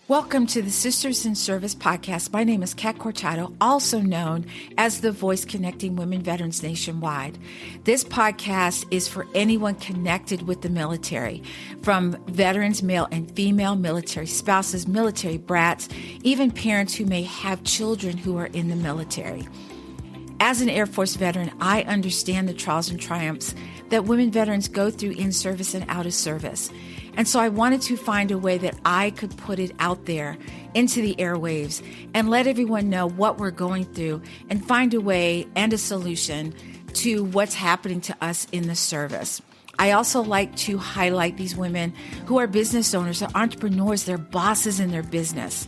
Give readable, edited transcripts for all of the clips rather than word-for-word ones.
Welcome to the Sisters in Service podcast. My name is Kat Cortado, also known as the voice connecting women veterans nationwide. This podcast is for anyone connected with the military, from veterans, male and female, military spouses, military brats, even parents who may have children who are in the military. As an Air Force veteran, I understand the trials and triumphs that women veterans go through in service and out of service. And so I wanted to find a way that I could put it out there into the airwaves and let everyone know what we're going through and find a way and a solution to what's happening to us in the service. I also like to highlight these women who are business owners, they're entrepreneurs, they're bosses in their business.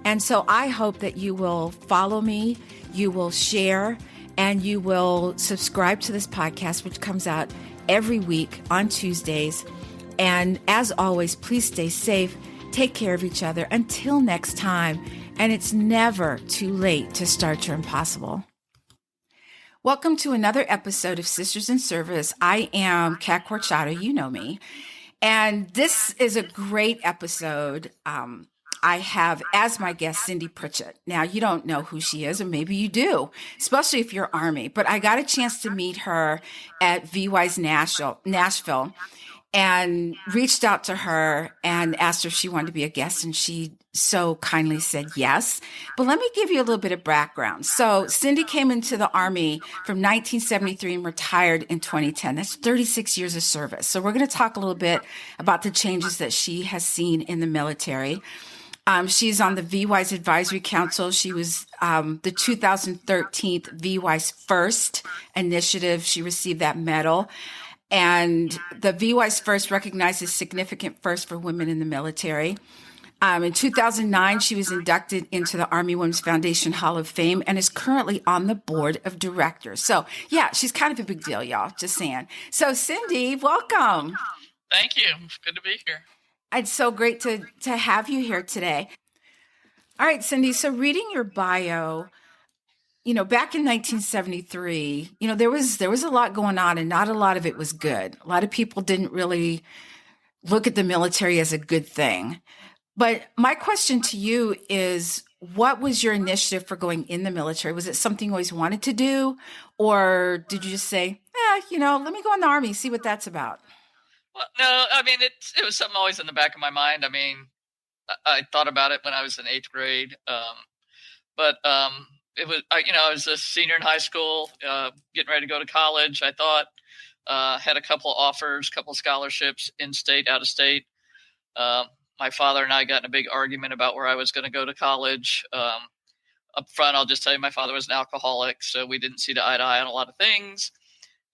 And so I hope that you will follow me, you will share, and you will subscribe to this podcast, which comes out every week on Tuesdays. And as always, please stay safe, take care of each other until next time. And it's never too late to start your impossible. Welcome to another episode of Sisters in Service. I am Kat Cortado, you know me. And this is a great episode. I have as my guest Cindy Pritchett. Now, you don't know who she is, or maybe you do, especially if you're Army. But I got a chance to meet her at VY's Nashville. And reached out to her and asked her if she wanted to be a guest, and she so kindly said yes. But let me give you a little bit of background. So Cindy came into the Army from 1973 and retired in 2010. That's 36 years of service. So we're going to talk a little bit about the changes that she has seen in the military. She's on the VY's Advisory Council. She was the 2013 VY's First initiative. She received that medal. And the VY's First recognizes significant firsts for women in the military. In 2009, she was inducted into the Army Women's Foundation Hall of Fame and is currently on the board of directors. So, yeah, she's kind of a big deal, y'all, just saying. So, Cindy, welcome. Thank you. It's good to be here. It's so great to have you here today. All right, Cindy, so reading your bio, back in 1973, there was a lot going on and not a lot of it was good. A lot of people didn't really look at the military as a good thing. But my question to you is, what was your initiative for going in the military? Was it something you always wanted to do? Or did you just say, let me go in the Army, see what that's about? Well, no, I mean, it was something always in the back of my mind. I mean, I thought about it when I was in 8th grade. It was, I was a senior in high school, getting ready to go to college. I thought, had a couple of offers, couple of scholarships, in-state, out-of-state. My father and I got in a big argument about where I was going to go to college. Up front, I'll just tell you, my father was an alcoholic, so we didn't see eye to eye on a lot of things.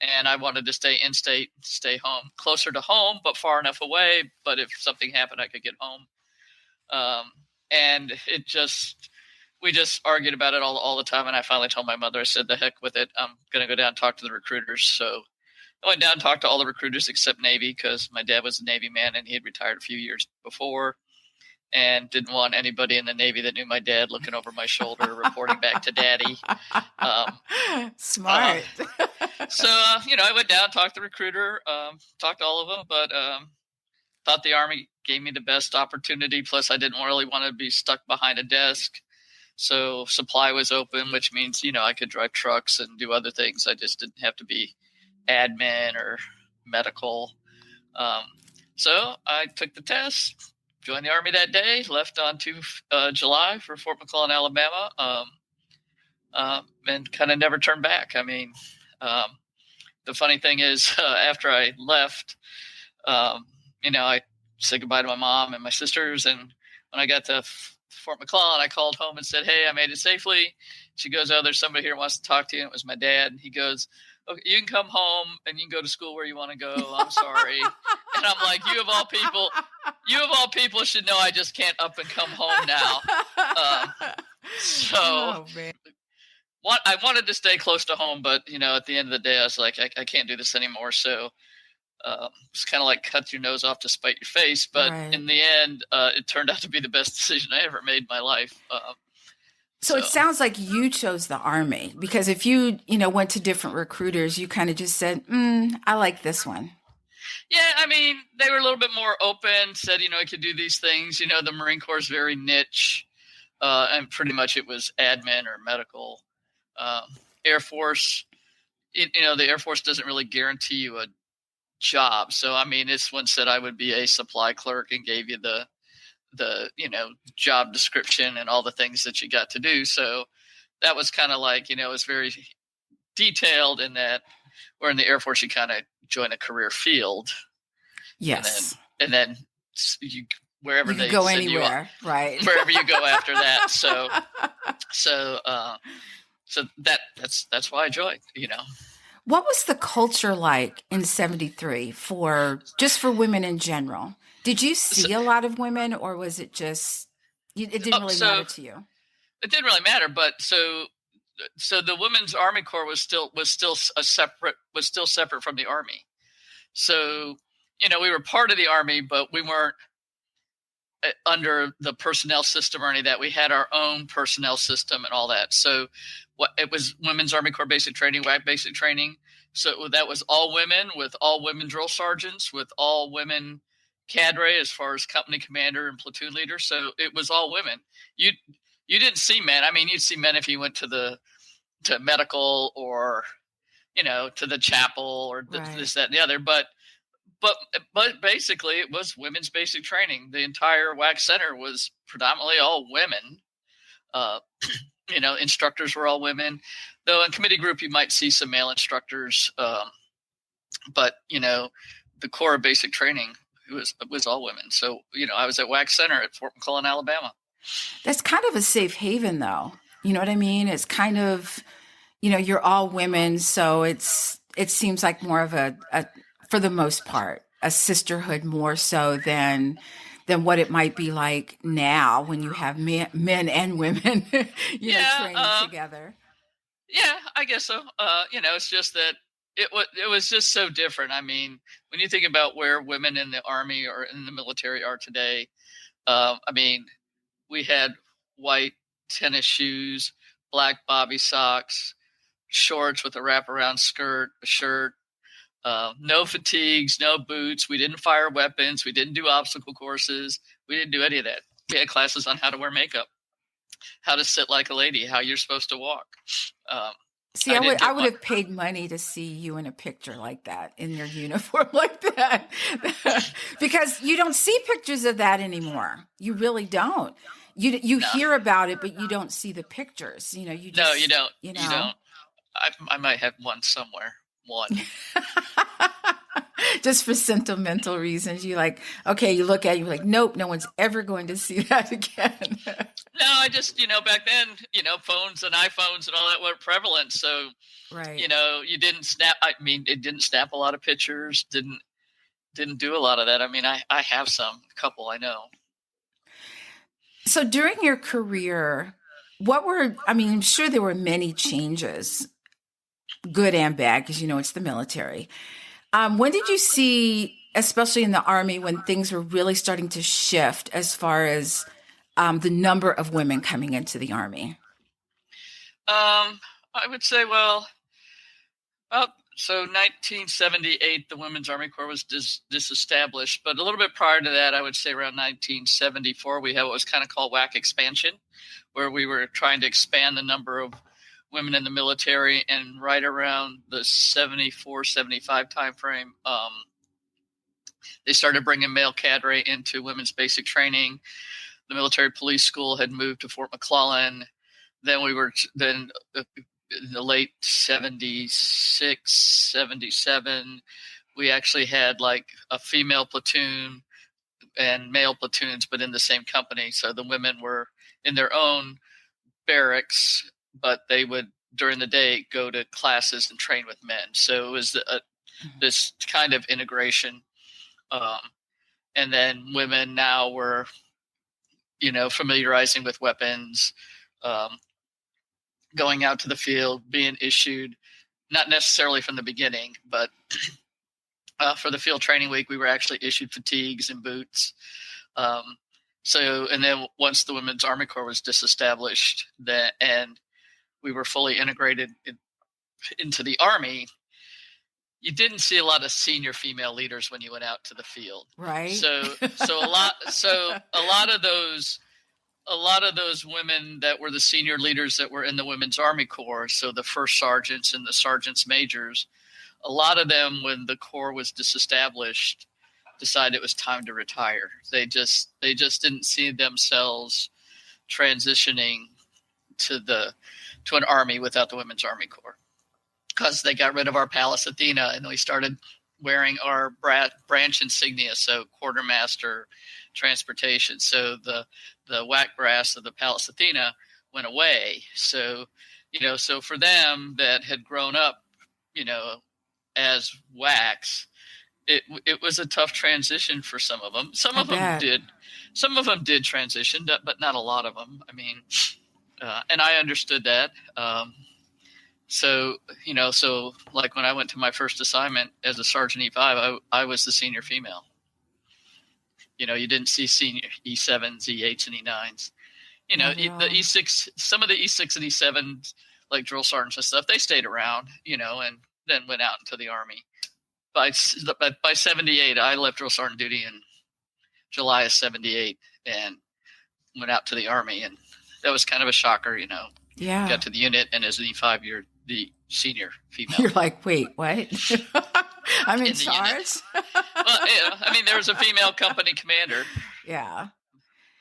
And I wanted to stay in-state, stay home, closer to home, but far enough away. But if something happened, I could get home. And we just argued about it all the time. And I finally told my mother, I said, the heck with it. I'm going to go down and talk to the recruiters. So I went down and talked to all the recruiters except Navy, because my dad was a Navy man and he had retired a few years before and didn't want anybody in the Navy that knew my dad looking over my shoulder, reporting back to daddy. Smart. So, I went down, talked to the recruiter, talked to all of them, but thought the Army gave me the best opportunity. Plus, I didn't really want to be stuck behind a desk. So supply was open, which means, I could drive trucks and do other things. I just didn't have to be admin or medical. So I took the test, joined the Army that day, left on to July for Fort McClellan, Alabama, and kind of never turned back. I mean, the funny thing is, after I left, I said goodbye to my mom and my sisters. And when I got to Fort McClellan, I called home and said, hey, I made it safely. She goes, oh, there's somebody here who wants to talk to you. And it was my dad. And he goes, okay, you can come home and you can go to school where you want to go. I'm sorry. And I'm like, you of all people should know I just can't up and come home now. I wanted to stay close to home, but, at the end of the day, I was like, I can't do this anymore. So it's kind of like cut your nose off to spite your face. But right. In the end, it turned out to be the best decision I ever made in my life. So it sounds like you chose the Army, because if you, went to different recruiters, you kind of just said, I like this one. Yeah, I mean, they were a little bit more open, said, I could do these things. The Marine Corps is very niche, and pretty much it was admin or medical. Air Force, the Air Force doesn't really guarantee you a job. So, I mean, this one said I would be a supply clerk and gave you the job description and all the things that you got to do. So that was kind of like, it was very detailed in that, or in the Air Force, you kind of join a career field. Yes. And then you, wherever you they go send anywhere, you, right? Wherever you go after that. So that's why I joined, What was the culture like in 73 for women in general? Did you see a lot of women, or was it just, it didn't really matter to you? It didn't really matter, but so the Women's Army Corps was still separate from the Army. So, we were part of the Army, but we weren't under the personnel system or any of that. We had our own personnel system and all that. So it was Women's Army Corps basic training, WAC basic training. So that was all women, with all women drill sergeants, with all women cadre as far as company commander and platoon leader. So it was all women. You didn't see men. I mean, you'd see men if you went to medical or, to the chapel or this, that, and the other. But basically it was women's basic training. The entire WAC center was predominantly all women. Instructors were all women, though in committee group, you might see some male instructors. But the core of basic training was all women. So, I was at WAC center at Fort McClellan, Alabama. That's kind of a safe haven though. You know what I mean? It's kind of, you're all women. So it seems like more of a for the most part, a sisterhood more so than what it might be like now when you have men and women, training together. Yeah, I guess so. It's just that it was just so different. I mean, when you think about where women in the Army or in the military are today, we had white tennis shoes, black bobby socks, shorts with a wraparound skirt, a shirt, no fatigues, no boots. We didn't fire weapons. We didn't do obstacle courses. We didn't do any of that. We had classes on how to wear makeup, how to sit like a lady, how you're supposed to walk. See, I would have paid money to see you in a picture like that, in your uniform like that, because you don't see pictures of that anymore. You really don't. You hear about it, but you don't see the pictures. You don't. You don't. I might have one somewhere. One. Just for sentimental reasons. You you look at it, you're like, nope, no one's ever going to see that again. No, I just, back then, phones and iPhones and all that were prevalent. So, right. You didn't snap. I mean, it didn't snap a lot of pictures. Didn't do a lot of that. I mean, I have a couple I know. So during your career, I'm sure there were many changes, good and bad, because it's the military. When did you see, especially in the Army, when things were really starting to shift as far as the number of women coming into the Army? I would say, 1978, the Women's Army Corps was disestablished. But a little bit prior to that, I would say around 1974, we had what was kind of called WAC expansion, where we were trying to expand the number of women in the military. And right around the 74, 75 timeframe, they started bringing male cadre into women's basic training. The military police school had moved to Fort McClellan. Then in the late 76, 77, we actually had like a female platoon and male platoons, but in the same company. So the women were in their own barracks, but they would, during the day, go to classes and train with men. So it was this kind of integration. And then women now were, familiarizing with weapons, going out to the field, being issued, not necessarily from the beginning, but for the field training week, we were actually issued fatigues and boots. And then once the Women's Army Corps was disestablished, and we were fully integrated into the Army, you didn't see a lot of senior female leaders when you went out to the field. Right. So a lot of those women that were the senior leaders that were in the Women's Army Corps, so the first sergeants and the sergeants majors, a lot of them, when the Corps was disestablished, decided it was time to retire. They just didn't see themselves transitioning to an army without the Women's Army Corps, because they got rid of our Pallas Athena and we started wearing our branch insignia, so quartermaster, transportation. So the whack brass of the Pallas Athena went away. So, so for them that had grown up, as WACs, it was a tough transition for some of them. Some of them did transition, but not a lot of them. I mean, and I understood that. So like when I went to my first assignment as a Sergeant E5, I was the senior female. You didn't see senior E7s, E8s, and E9s. The E6, some of the E6 and E7s, like drill sergeants and stuff, they stayed around, and then went out into the Army. By 78, I left drill sergeant duty in July of 78 and went out to the Army. And that was kind of a shocker, Yeah. Got to the unit, and as an E5, you're the senior female. You're like, wait, what? I'm in charge? Well, there was a female company commander. Yeah.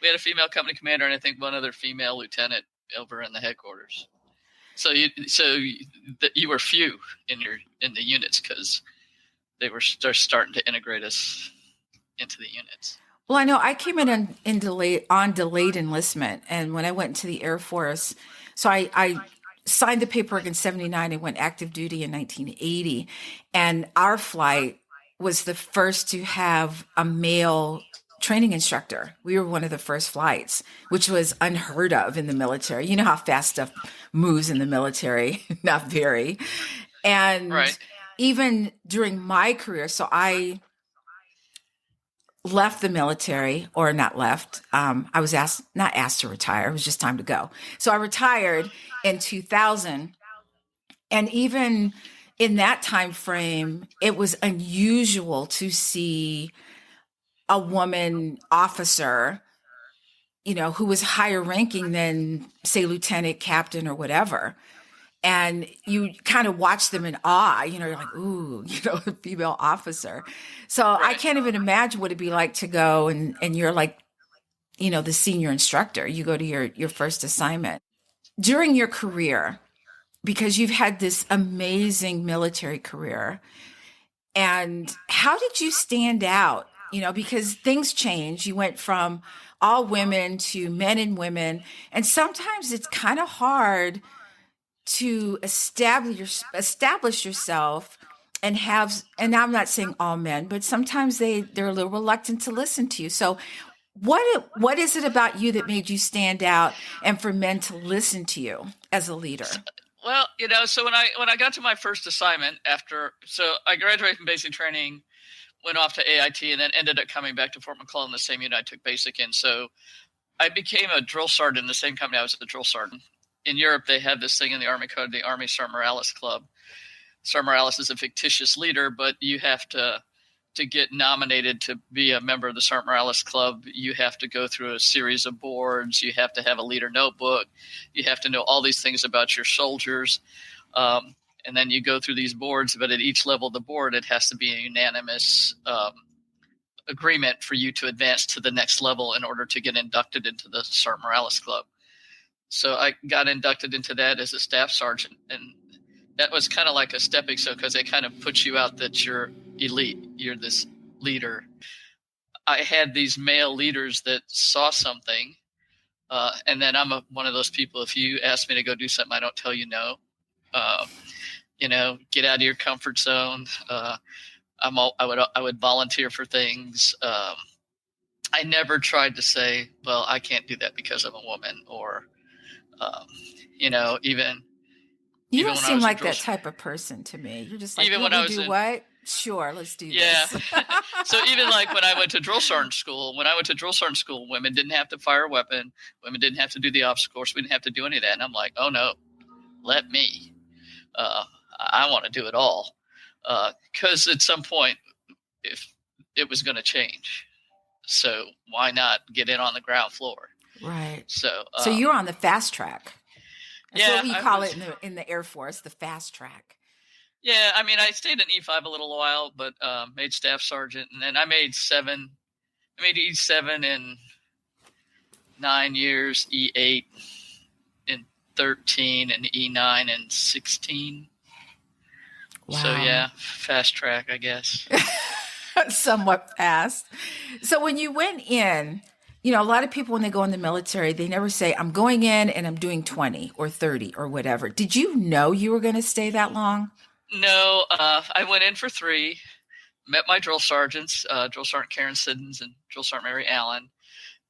We had a female company commander and I think one other female lieutenant over in the headquarters. So you were few in the units because they were starting to integrate us into the units. Well, I know I came in on delayed enlistment, and when I went into the Air Force, so I signed the paperwork in 79 and went active duty in 1980, and our flight was the first to have a male training instructor. We were one of the first flights, which was unheard of in the military. You know how fast stuff moves in the military, not very. And right. Even during my career, so I left the military, or not left. I was not asked to retire. It was just time to go. So I retired in 2000. And even in that time frame, it was unusual to see a woman officer, who was higher ranking than, say, lieutenant, captain, or whatever. And you kind of watch them in awe, you're like, ooh, a female officer. So right. I can't even imagine what it'd be like to go and you're like, the senior instructor. You go to your first assignment. During your career, because you've had this amazing military career, and how did you stand out? Because things change. You went from all women to men and women, and sometimes it's kind of hard to establish yourself and I'm not saying all men, but sometimes they're a little reluctant to listen to you. So what is it about you that made you stand out and for men to listen to you as a leader? Well, so when I got to my first assignment I graduated from basic training, went off to AIT, and then ended up coming back to Fort McClellan, the same unit I took basic in. So I became a drill sergeant in the same company I was a drill sergeant. In Europe, they had this thing in the Army Code, the Army Sarmoralis Club. Sarmoralis is a fictitious leader, but you have to get nominated to be a member of the Sarmoralis Club. You have to go through a series of boards. You have to have a leader notebook. You have to know all these things about your soldiers. And then you go through these boards, but at each level of the board, it has to be a unanimous agreement for you to advance to the next level in order to get inducted into the Sarmoralis Club. So I got inducted into that as a staff sergeant, and that was kind of like a stepping stone because it kind of puts you out that you're elite, you're this leader. I had these male leaders that saw something, and then I'm one of those people, if you ask me to go do something, I don't tell you no. Get out of your comfort zone. I would volunteer for things. I never tried to say, well, I can't do that because I'm a woman, or even you don't seem like that type of person to me. You're just like, even when I was what? Sure, let's do this. Yeah. So even like when I went to drill sergeant school, women didn't have to fire a weapon. Women didn't have to do the obstacle course. We didn't have to do any of that. And I'm like, oh no, let me. I want to do it all. because at some point, if it was going to change, so why not get in on the ground floor? Right. So you're on the fast track. That's what we call it in the Air Force, the fast track. Yeah, I mean, I stayed in E5 a little while, but made staff sergeant, and then I made E7 in 9 years, E8 in 13, and E9 in 16. Wow. So yeah, fast track, I guess. Somewhat fast. So when you went in, a lot of people when they go in the military, they never say, I'm going in and I'm doing 20 or 30 or whatever. Did you know you were going to stay that long? No, I went in for 3, met my drill sergeants, Drill Sergeant Karen Siddons and Drill Sergeant Mary Allen.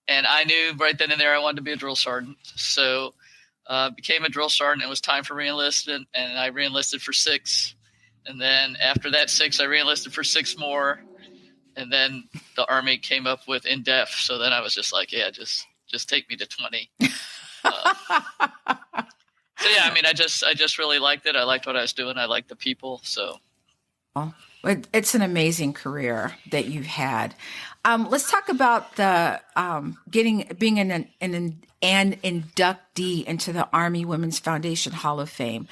And I knew right then and there I wanted to be a drill sergeant. So became a drill sergeant. It was time for reenlistment, and I reenlisted for 6. And then after that 6, I reenlisted for 6 more. And then the Army came up with in-def. So then I was just like, yeah, just take me to 20. So yeah, I mean, I just really liked it. I liked what I was doing. I liked the people. So it's an amazing career that you've had. Let's talk about the being an inductee into the Army Women's Foundation Hall of Fame.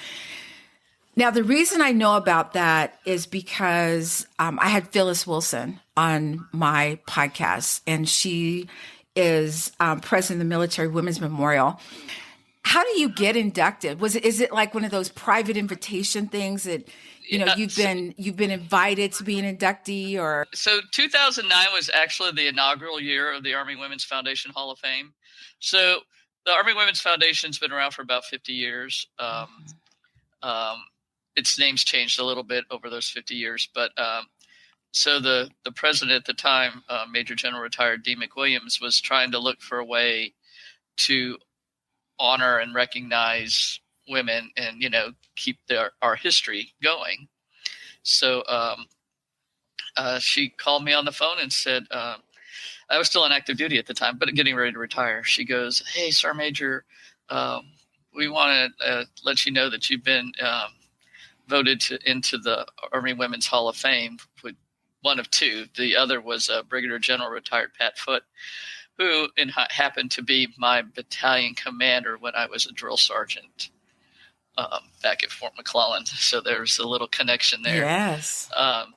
Now, the reason I know about that is because I had Phyllis Wilson on my podcast, and she is president of the Military Women's Memorial. How do you get inducted? Is it like one of those private invitation things that you've been invited to be an inductee? Or so 2009 was actually the inaugural year of the Army Women's Foundation Hall of Fame. So the Army Women's Foundation's been around for about 50 years. Its name's changed a little bit over those 50 years, but so the president at the time, Major General retired D. McWilliams, was trying to look for a way to honor and recognize women and keep our history going. So she called me on the phone and said, I was still on active duty at the time, but getting ready to retire. She goes, "Hey, Sergeant Major, we want to let you know that you've been voted into the Army Women's Hall of Fame with one of 2. The other was Brigadier General retired Pat Foote, who happened to be my battalion commander when I was a drill sergeant back at Fort McClellan. So there's a little connection there. Yes.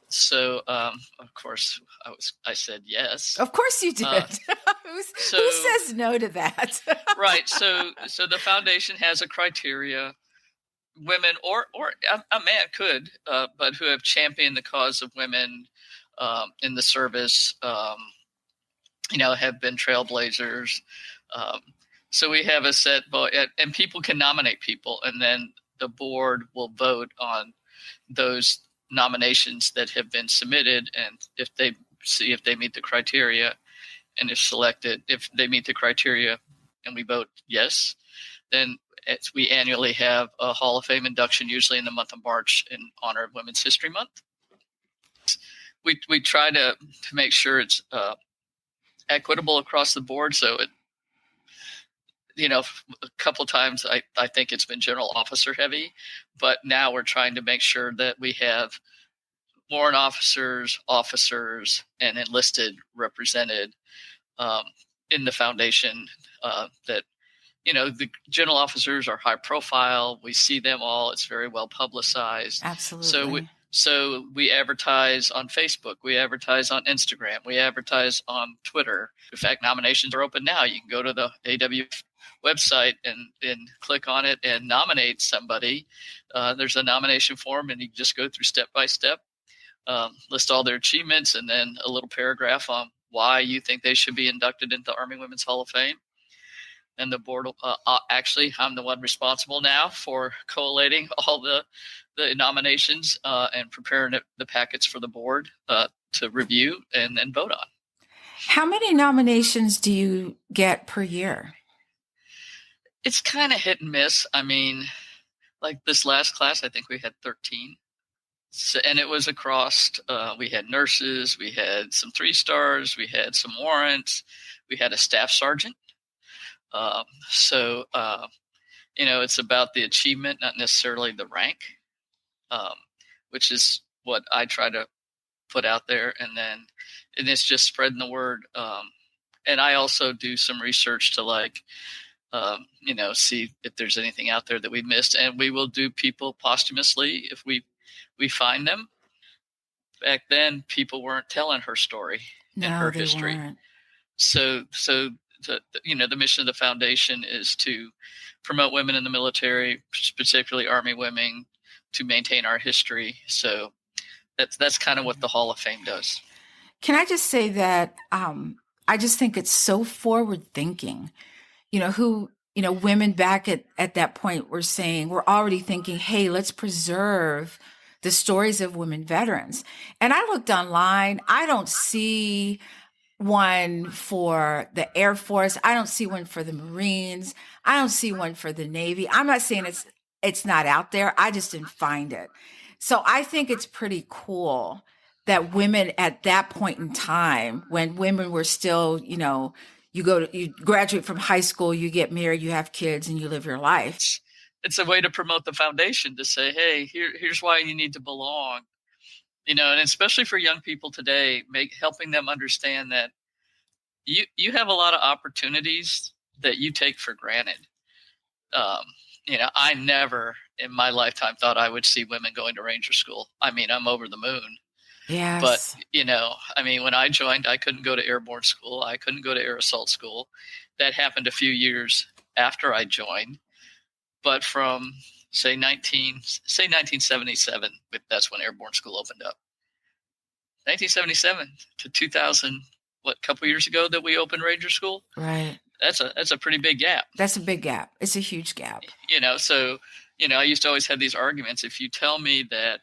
So of course I said yes. Of course you did. Who says no to that? Right. So the foundation has a criteria. Women or a man could, but who have championed the cause of women in the service, have been trailblazers. So we have a set, and people can nominate people, and then the board will vote on those nominations that have been submitted, and if they see if they meet the criteria, and if they meet the criteria, and we vote yes, then we annually have a Hall of Fame induction, usually in the month of March, in honor of Women's History Month. We try to make sure it's equitable across the board. So a couple of times I think it's been general officer heavy, but now we're trying to make sure that we have warrant officers, and enlisted represented in the foundation. That the general officers are high profile. We see them all. It's very well publicized. Absolutely. So we advertise on Facebook. We advertise on Instagram. We advertise on Twitter. In fact, nominations are open now. You can go to the AW website and click on it and nominate somebody. There's a nomination form, and you just go through step by step, list all their achievements, and then a little paragraph on why you think they should be inducted into the Army Women's Hall of Fame. And the board, actually, I'm the one responsible now for collating all the nominations and preparing the packets for the board to review and then vote on. How many nominations do you get per year? It's kind of hit and miss. I mean, like this last class, I think we had 13. So, and it was across, we had nurses, we had some 3-stars, we had some warrants, we had a staff sergeant. It's about the achievement, not necessarily the rank, which is what I try to put out there, and it's just spreading the word. And I also do some research to see if there's anything out there that we missed, and we will do people posthumously if we find them. Back then, people weren't telling her story and her history. Weren't. So the mission of the foundation is to promote women in the military, particularly Army women, to maintain our history. So that's kind of what the Hall of Fame does. Can I just say that I just think it's so forward thinking, women back at that point were saying, we're already thinking, hey, let's preserve the stories of women veterans. And I looked online, I don't see one for the Air Force. I don't see one for the Marines. I don't see one for the Navy. I'm not saying it's not out there. I just didn't find it. So I think it's pretty cool that women at that point in time, when women were still, you graduate from high school, you get married, you have kids, and you live your life. It's a way to promote the foundation, to say, hey, here's why you need to belong. And especially for young people today, helping them understand that you have a lot of opportunities that you take for granted. I never in my lifetime thought I would see women going to Ranger School. I mean, I'm over the moon. Yes. But, when I joined, I couldn't go to airborne school. I couldn't go to air assault school. That happened a few years after I joined. But from, say 1977, that's when airborne school opened up. 1977 to 2000, a couple years ago that we opened Ranger School? Right. That's a pretty big gap. That's a big gap. It's a huge gap. So, I used to always have these arguments. If you tell me that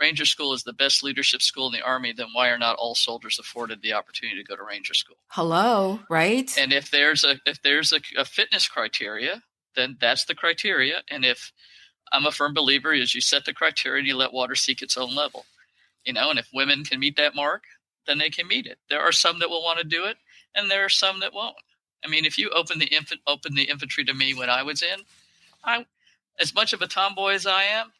Ranger School is the best leadership school in the Army, then why are not all soldiers afforded the opportunity to go to Ranger School? Hello, right? And if there's a fitness criteria, then that's the criteria. And if I'm a firm believer is you set the criteria and you let water seek its own level. And if women can meet that mark, then they can meet it. There are some that will want to do it, and there are some that won't. I mean, if you open the infantry to me when I was in, as much of a tomboy as I am,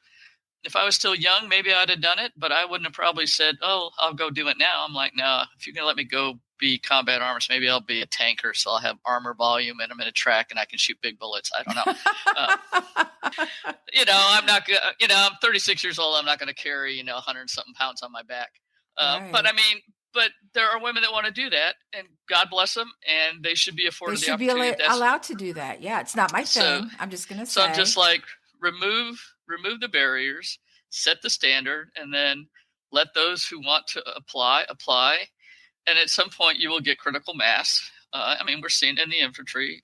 if I was still young, maybe I'd have done it, but I wouldn't have probably said, oh, I'll go do it now. I'm like, no, if you're going to let me go be combat armors, maybe I'll be a tanker, so I'll have armor volume and I'm in a track and I can shoot big bullets. I don't know. I'm not, I'm 36 years old. I'm not going to carry, 100-something pounds on my back. Right. But there are women that want to do that, and God bless them, and they should be afforded the opportunity. They should be allowed to do that. Yeah, it's not my thing. I'm just going to say. So I'm just like, remove the barriers, set the standard, and then let those who want to apply. And at some point, you will get critical mass. We're seeing it in the infantry.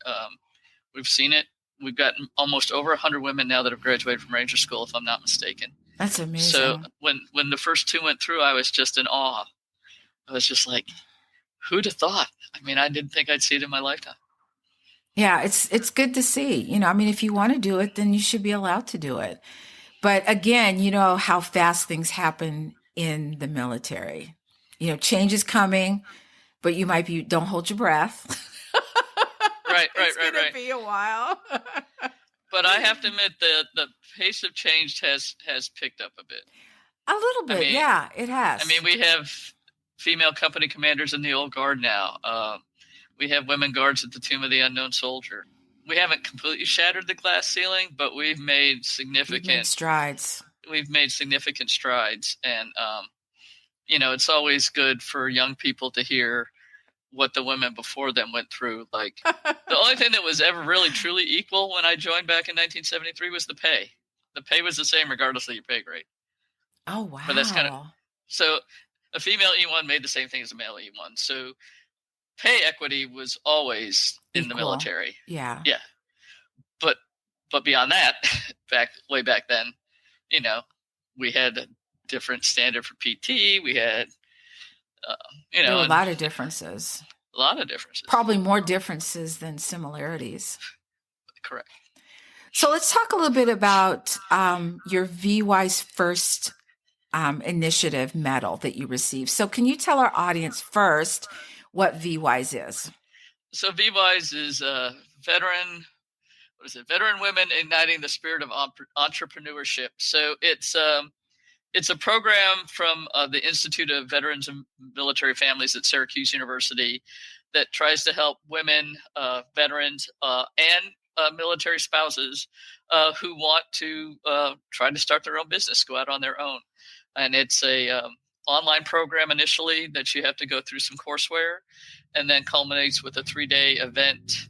We've seen it. We've got almost over 100 women now that have graduated from Ranger School, if I'm not mistaken. That's amazing. So when the first two went through, I was just in awe. I was just like, who'd have thought? I didn't think I'd see it in my lifetime. Yeah, it's good to see. If you want to do it, then you should be allowed to do it. But again, how fast things happen in the military. Change is coming, but don't hold your breath. Right. It's going to be a while. But I have to admit the pace of change has picked up a bit. A little bit, yeah, it has. We have female company commanders in the old guard now. We have women guards at the Tomb of the Unknown Soldier. We haven't completely shattered the glass ceiling, but we've made significant strides. We've made significant strides. And, it's always good for young people to hear what the women before them went through. Like, the only thing that was ever really truly equal when I joined back in 1973 was the pay. The pay was the same regardless of your pay grade. Oh, wow. But that's so a female E1 made the same thing as a male E1. So pay equity was always in the military. Yeah. Yeah. But beyond that, way back then, we had a different standard for PT. We had, there were a lot of differences. Probably more differences than similarities. Correct. So let's talk a little bit about your VWise First Initiative medal that you received. So can you tell our audience first what VWise is? So VWise is veteran women igniting the spirit of entrepreneurship. So it's It's a program from the Institute of Veterans and Military Families at Syracuse University that tries to help women, veterans, and military spouses who want to try to start their own business, go out on their own. And it's a online program initially that you have to go through some courseware, and then culminates with a 3-day event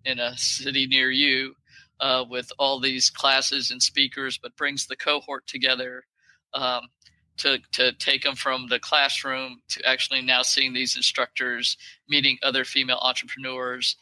in a city near you with all these classes and speakers, but brings the cohort together to take them from the classroom to actually now seeing these instructors, meeting other female entrepreneurs,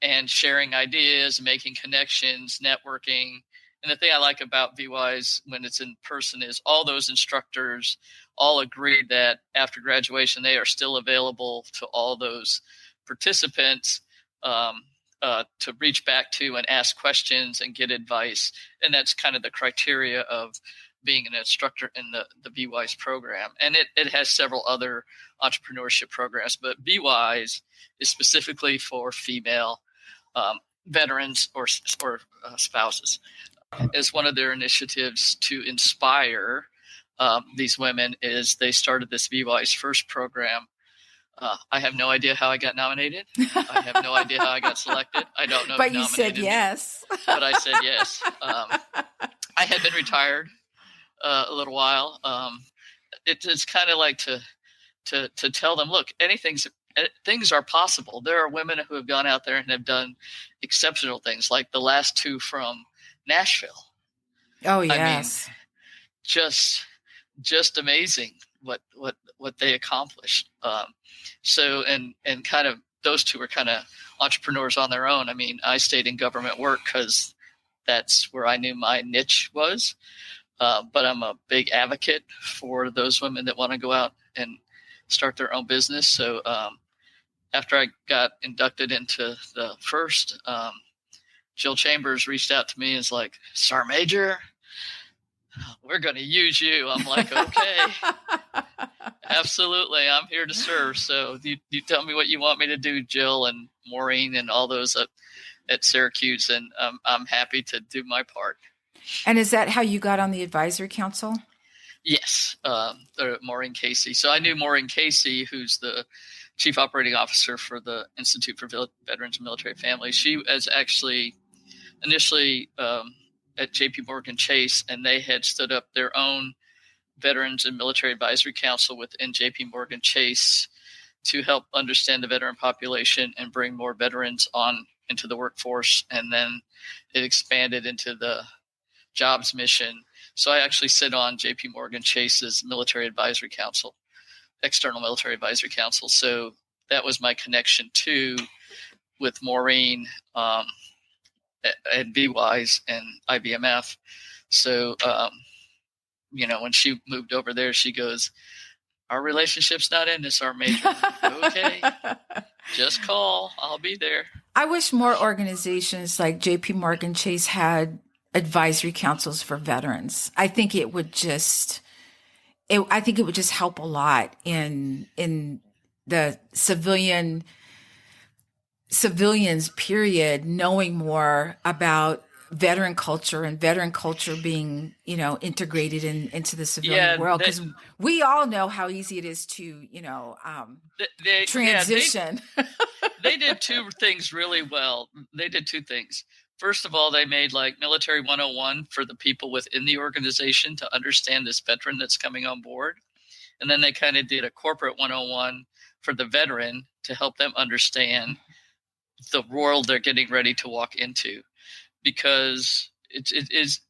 and sharing ideas, making connections, networking. And the thing I like about VWise when it's in person is all those instructors all agreed that after graduation, they are still available to all those participants to reach back to and ask questions and get advice. And that's kind of the criteria of being an instructor in the VWise program. And it has several other entrepreneurship programs, but VWise is specifically for female veterans or spouses. As one of their initiatives to inspire these women is they started this VWise First program. I have no idea how I got nominated. I have no idea how I got selected. I don't know. But you said yes. But I said yes. I had been retired a little while. It's kind of like to tell them, look, things are possible. There are women who have gone out there and have done exceptional things, like the last two from Nashville. Oh yes. I mean, just amazing what they accomplished. So kind of those two are kind of entrepreneurs on their own. I mean, I stayed in government work because that's where I knew my niche was. But I'm a big advocate for those women that want to go out and start their own business. So after I got inducted into the first, Jill Chambers reached out to me and was like, Sergeant Major, we're going to use you. I'm like, okay, absolutely. I'm here to serve. So you tell me what you want me to do, Jill and Maureen and all those at Syracuse. And I'm happy to do my part. And is that how you got on the advisory council? Yes, Maureen Casey. So I knew Maureen Casey, who's the chief operating officer for the Institute for Veterans and Military Families. She was actually initially at JP Morgan Chase, and they had stood up their own Veterans and Military Advisory Council within JP Morgan Chase to help understand the veteran population and bring more veterans on into the workforce. And then it expanded into the jobs mission. So I actually sit on JP Morgan Chase's Military Advisory Council, External Military Advisory Council. So that was my connection too with Maureen at VWise and IBMF. So, when she moved over there, she goes, our relationship's not in this, Sergeant Major. Okay, just call. I'll be there. I wish more organizations like JP Morgan Chase had advisory councils for veterans. I think it would just help a lot in the civilians period, knowing more about veteran culture and veteran culture being, integrated into the civilian world. Because we all know how easy it is to, transition. They did two things really well. They did two things. First of all, they made like Military 101 for the people within the organization to understand this veteran that's coming on board. And then they kind of did a corporate 101 for the veteran to help them understand the world they're getting ready to walk into. Because it is,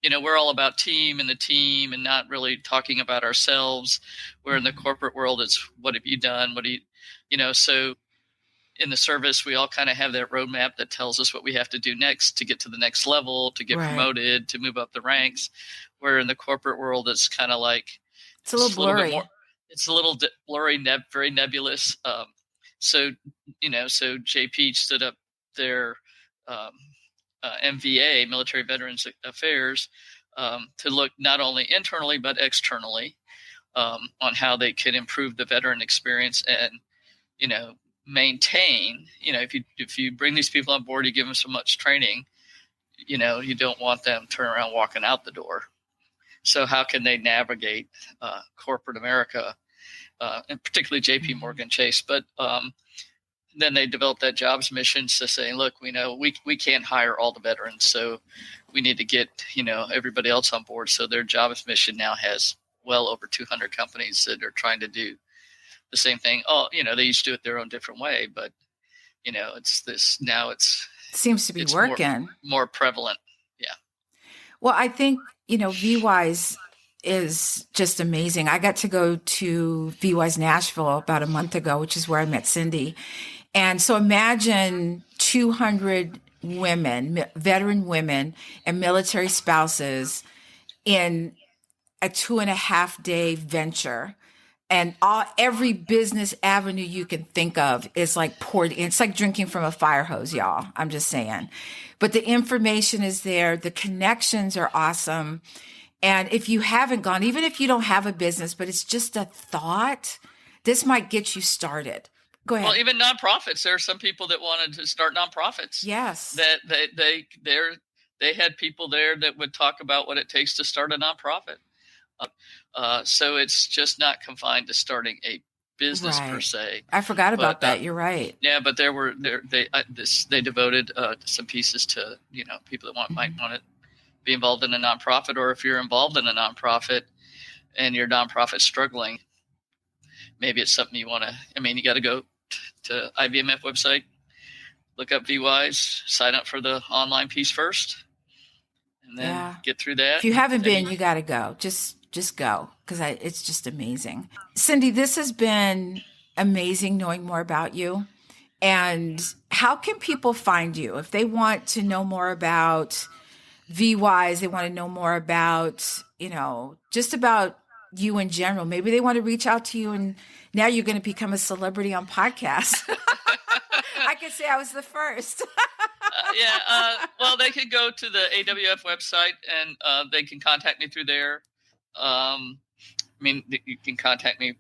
we're all about team and the team and not really talking about ourselves. Where in the corporate world, it's what have you done? What do you, so in the service, we all kind of have that roadmap that tells us what we have to do next to get to the next level, to get promoted, to move up the ranks. Where in the corporate world, it's kind of like, it's a little blurry. It's a little blurry, very nebulous. So JP stood up their MVA, Military Veterans Affairs, to look not only internally but externally on how they can improve the veteran experience and, maintain. If you bring these people on board, you give them so much training, you don't want them turning around walking out the door. So how can they navigate corporate America, and particularly J.P. Morgan Chase? But then they developed that jobs mission to say, look, we know we can't hire all the veterans, so we need to get everybody else on board. So their jobs mission now has well over 200 companies that are trying to do the same thing. Oh, they each do it their own different way, but it's this now. Seems to be working more prevalent. Yeah. Well, I think VWise is just amazing. I got to go to VWise Nashville about a month ago, which is where I met Cindy. And so imagine 200 women, veteran women and military spouses in a 2.5-day venture. And every business avenue you can think of is like poured in. It's like drinking from a fire hose, y'all. I'm just saying. But the information is there. The connections are awesome. And if you haven't gone, even if you don't have a business, but it's just a thought, this might get you started. Go ahead. Well, even nonprofits. There are some people that wanted to start nonprofits. Yes. That they had people there that would talk about what it takes to start a nonprofit. So it's just not confined to starting a business per se. I forgot about that. You're right. Yeah, but they devoted some pieces to people that might want to be involved in a nonprofit, or if you're involved in a nonprofit and your nonprofit's struggling, maybe it's something you want to. I mean, you got to go to IVMF website, look up VWise, sign up for the online piece first, and then get through that. If you haven't been, you got to go. Just go, because it's just amazing. Cindy, this has been amazing knowing more about you. And how can people find you if they want to know more about VWise? They want to know more about, just about you in general. Maybe they want to reach out to you, and now you're going to become a celebrity on podcasts. I could say I was the first. Well, they could go to the AWF website and they can contact me through there. You can contact me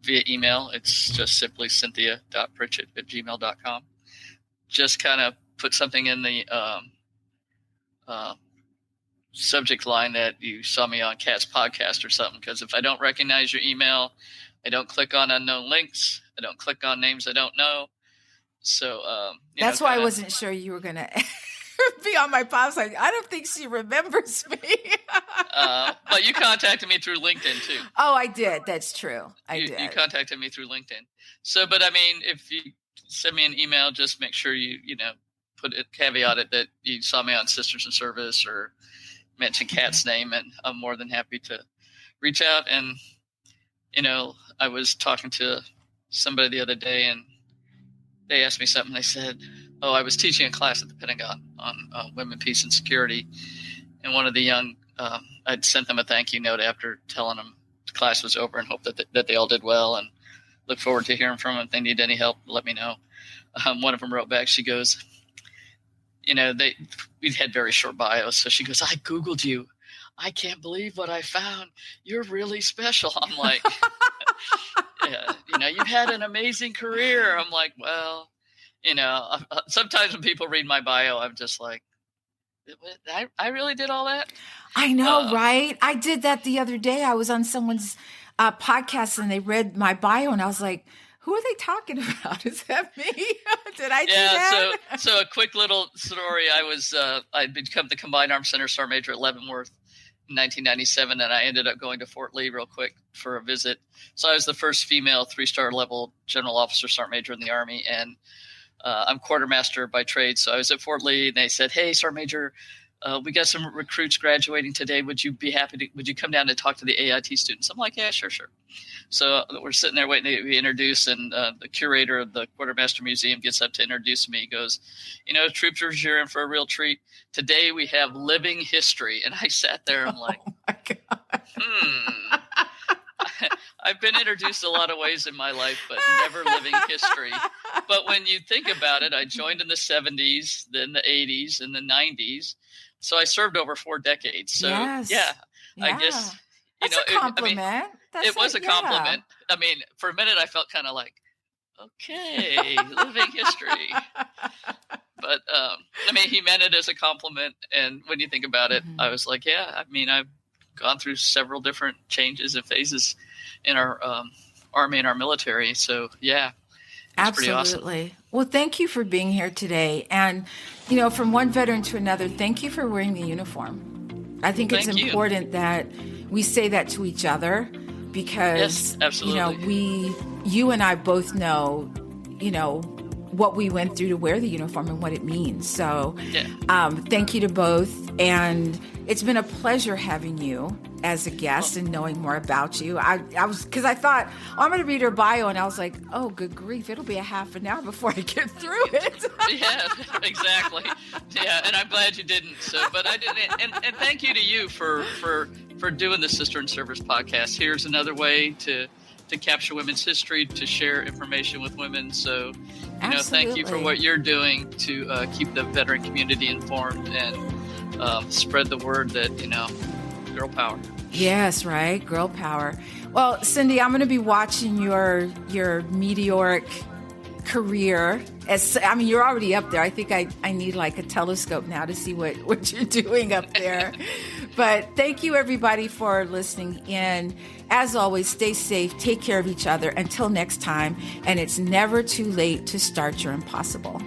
via email. It's just simply cynthia.pritchett@gmail.com. Just kind of put something in the subject line that you saw me on Cat's podcast or something, because if I don't recognize your email, I don't click on unknown links. I don't click on names I don't know. So that's why I wasn't sure you were going to be on my podcast. Like, I don't think she remembers me. But you contacted me through LinkedIn too. Oh, I did. That's true. I did. You contacted me through LinkedIn. So, but I mean, if you send me an email, just make sure you put it, caveat it that you saw me on Sisters in Service or mention Kat's name, and I'm more than happy to reach out. And I was talking to somebody the other day, and they asked me something. They said, "Oh, I was teaching a class at the Pentagon on women, peace, and security." And one of the young, I'd sent them a thank you note after telling them the class was over and hope that they all did well, and look forward to hearing from them. If they need any help, let me know. One of them wrote back. She goes, we had very short bios. So she goes, "I Googled you. I can't believe what I found. You're really special." I'm like, "You've had an amazing career." I'm like, well, sometimes when people read my bio, I'm just like, I really did all that? I know, right? I did that the other day. I was on someone's podcast and they read my bio and I was like, who are they talking about? Is that me? Did I do that? So a quick little story. I'd become the Combined Arms Center Sergeant Major at Leavenworth in 1997, and I ended up going to Fort Lee real quick for a visit. So I was the first female 3-star level general officer Sergeant Major in the Army, and I'm quartermaster by trade. So I was at Fort Lee, and they said, "Hey, Sergeant Major, we got some recruits graduating today. Would you come down and talk to the AIT students?" I'm like, "Yeah, sure." So we're sitting there waiting to be introduced, and the curator of the Quartermaster Museum gets up to introduce me. He goes, "Troopers, you're in for a real treat. Today we have living history." And I sat there, I'm like, oh my God. I've been introduced a lot of ways in my life, but never living history. But when you think about it, I joined in the 70s, then the 80s, and the 90s. So I served over 4 decades. So yeah. I guess that's a compliment. It was a compliment. I mean, for a minute, I felt kind of like, okay, living history. But he meant it as a compliment. And when you think about it, I was like, yeah, I've gone through several different changes and phases in our Army and our military. So, yeah. Absolutely. Pretty awesome. Well, thank you for being here today. And, from one veteran to another, thank you for wearing the uniform. I think it's important that we say that to each other because, yes, absolutely. You and I both know, what we went through to wear the uniform and what it means. So thank you to both. And it's been a pleasure having you as a guest and knowing more about you. Because I thought, I'm going to read her bio, and I was like, oh, good grief, it'll be a half an hour before I get through it. Yeah, exactly. Yeah, and I'm glad you didn't. So, but I did, and thank you to you for doing the Sister in Service podcast. Here's another way to capture women's history, to share information with women. So, thank you for what you're doing to keep the veteran community informed and spread the word that, girl power. Yes, right. Girl power. Well, Cindy, I'm going to be watching your meteoric career. You're already up there. I think I need like a telescope now to see what you're doing up there. But thank you, everybody, for listening in. As always, stay safe, take care of each other. Until next time, and it's never too late to start your impossible.